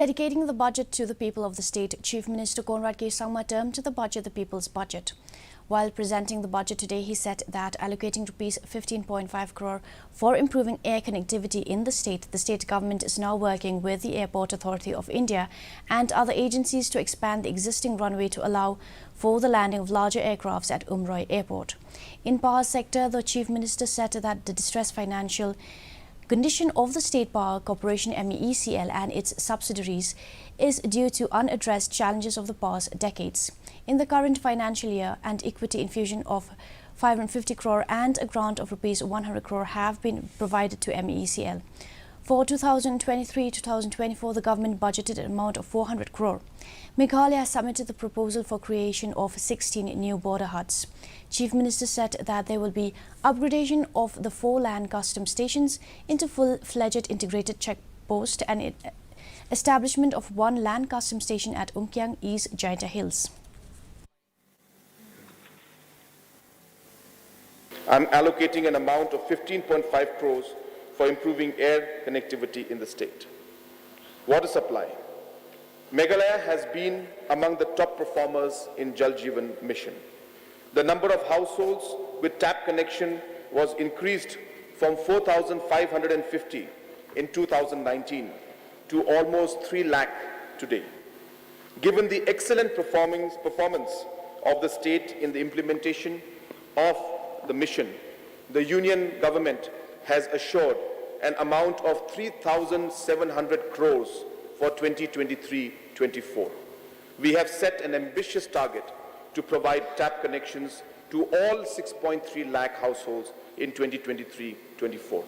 Dedicating the budget to the people of the state, Chief Minister Conrad K. Sangma termed the budget the people's budget. While presenting the budget today, he said that allocating Rs 15.5 crore for improving air connectivity in the state government is now working with the Airport Authority of India and other agencies to expand the existing runway to allow for the landing of larger aircrafts at Umroi Airport. In power sector, the Chief Minister said that the distressed financial condition of the State Power Corporation MEECL and its subsidiaries is due to unaddressed challenges of the past decades. In the current financial year, an equity infusion of 550 crore and a grant of Rs 100 crore have been provided to MEECL. For 2023-2024, the government budgeted an amount of 400 crore. Meghalaya has submitted the proposal for creation of 16 new border huts. Chief Minister said that there will be upgradation of the 4 land custom stations into full-fledged integrated checkpost and establishment of 1 land custom station at Umkyang East Jaita Hills. I'm allocating an amount of 15.5 crores for improving air connectivity in the state. Water supply. Meghalaya has been among the top performers in Jal Jeevan mission. The number of households with tap connection was increased from 4,550 in 2019 to almost 3 lakh today. Given the excellent performance of the state in the implementation of the mission, the Union government has assured an amount of 3,700 crores for 2023-24. We have set an ambitious target to provide tap connections to all 6.3 lakh households in 2023-24.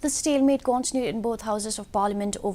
The stalemate continued in both houses of parliament over